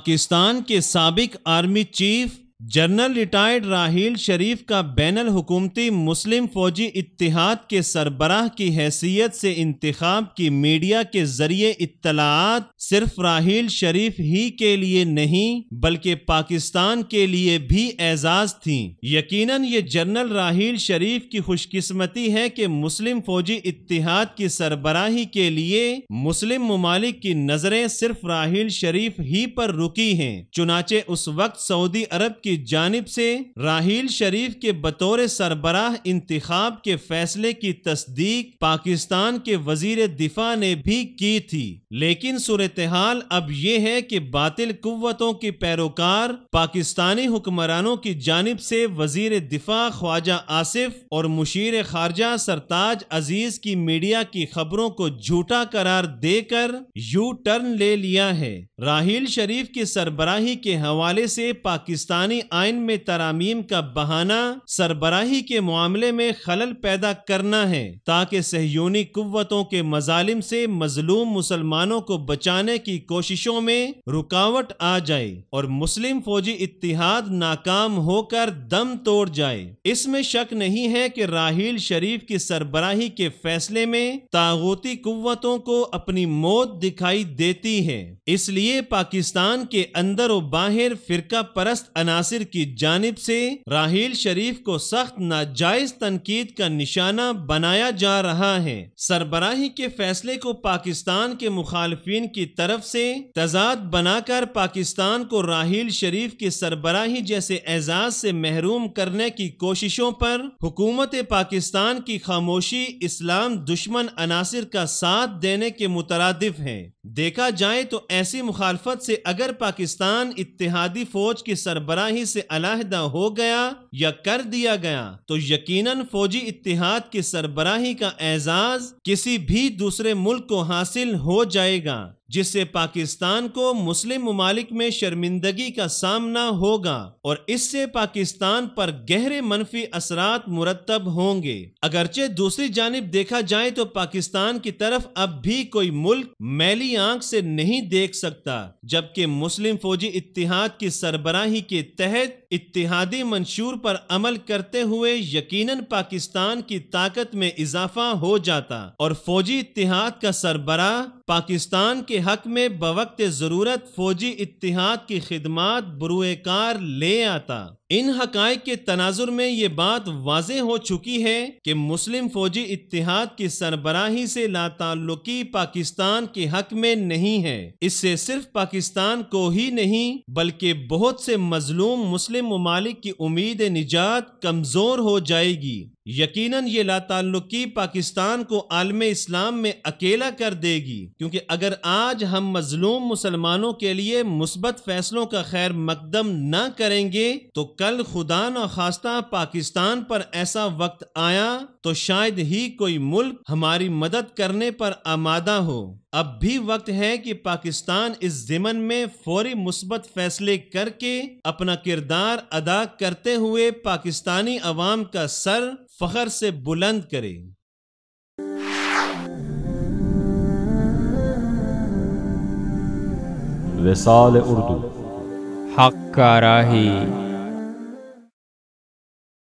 پاکستان کے سابق army chief general retired Raheel Sharif کا بین الحکومتی مسلم فوجی اتحاد کے سربراہ کی حیثیت سے انتخاب کی میڈیا کے ذریعے اطلاعات صرف راحیل شریف ہی کے لیے نہیں بلکہ پاکستان کے لیے بھی اعزاز تھیں۔ یقیناً یہ جنرل راحیل شریف کی خوش قسمتی ہے کہ مسلم فوجی اتحاد کی سربراہی کے لیے مسلم ممالک کی نظریں صرف راحیل شریف ہی پر رکی ہیں۔ چنانچہ اس وقت سعودی عرب کی جانب سے راحیل شریف کے بطور سربراہ انتخاب کے فیصلے کی تصدیق پاکستان کے وزیر دفاع نے بھی کی تھی، لیکن صورتحال اب یہ ہے کہ باطل قوتوں کی پیروکار پاکستانی حکمرانوں کی جانب سے وزیر دفاع خواجہ آصف اور مشیر خارجہ سرتاج عزیز کی میڈیا کی خبروں کو جھوٹا قرار دے کر یو ٹرن لے لیا ہے۔ راحیل شریف کی سربراہی کے حوالے سے پاکستانی آئین میں ترامیم کا بہانہ سربراہی کے معاملے میں خلل پیدا کرنا ہے تاکہ صہیونی قوتوں کے مظالم سے مظلوم مسلمانوں کو بچانے کی کوششوں میں رکاوٹ آ جائے اور مسلم فوجی اتحاد ناکام ہو کر دم توڑ جائے۔ اس میں شک نہیں ہے کہ راحیل شریف کی سربراہی کے فیصلے میں طاغوتی قوتوں کو اپنی موت دکھائی دیتی ہے، اس لیے پاکستان کے اندر و باہر فرقہ پرست عناصر کی جانب سے راحیل شریف کو سخت ناجائز تنقید کا نشانہ بنایا جا رہا ہے۔ سربراہی کے فیصلے کو پاکستان کے مخالفین کی طرف سے تضاد بنا کر پاکستان کو راحیل شریف کی سربراہی جیسے اعزاز سے محروم کرنے کی کوششوں پر حکومت پاکستان کی خاموشی اسلام دشمن عناصر کا ساتھ دینے کے مترادف ہے۔ دیکھا جائے تو ایسی مخالفت سے اگر پاکستان اتحادی فوج کی سربراہی سے علیحدہ ہو گیا یا کر دیا گیا تو یقیناً فوجی اتحاد کی سربراہی کا اعزاز کسی بھی دوسرے ملک کو حاصل ہو جائے گا، جس سے پاکستان کو مسلم ممالک میں شرمندگی کا سامنا ہوگا اور اس سے پاکستان پر گہرے منفی اثرات مرتب ہوں گے۔ اگرچہ دوسری جانب دیکھا جائے تو پاکستان کی طرف اب بھی کوئی ملک میلی آنکھ سے نہیں دیکھ سکتا، جبکہ مسلم فوجی اتحاد کی سربراہی کے تحت اتحادی منشور پر عمل کرتے ہوئے یقیناً پاکستان کی طاقت میں اضافہ ہو جاتا اور فوجی اتحاد کا سربراہ پاکستان کے حق میں بوقت ضرورت فوجی اتحاد کی خدمات بروئے کار لے آتا۔ ان حقائق کے تناظر میں یہ بات واضح ہو چکی ہے کہ مسلم فوجی اتحاد کی سربراہی سے لا تعلقی پاکستان کے حق میں نہیں ہے۔ اس سے صرف پاکستان کو ہی نہیں بلکہ بہت سے مظلوم مسلم ممالک کی امید نجات کمزور ہو جائے گی۔ یقیناً یہ لا تعلقی پاکستان کو عالم اسلام میں اکیلا کر دے گی، کیونکہ اگر آج ہم مظلوم مسلمانوں کے لیے مثبت فیصلوں کا خیر مقدم نہ کریں گے تو کل خدا نخواستہ پاکستان پر ایسا وقت آیا تو شاید ہی کوئی ملک ہماری مدد کرنے پر آمادہ ہو۔ اب بھی وقت ہے کہ پاکستان اس ضمن میں فوری مثبت فیصلے کر کے اپنا کردار ادا کرتے ہوئے پاکستانی عوام کا سر فخر سے بلند کرے۔ وصال اردو، حق کا راہی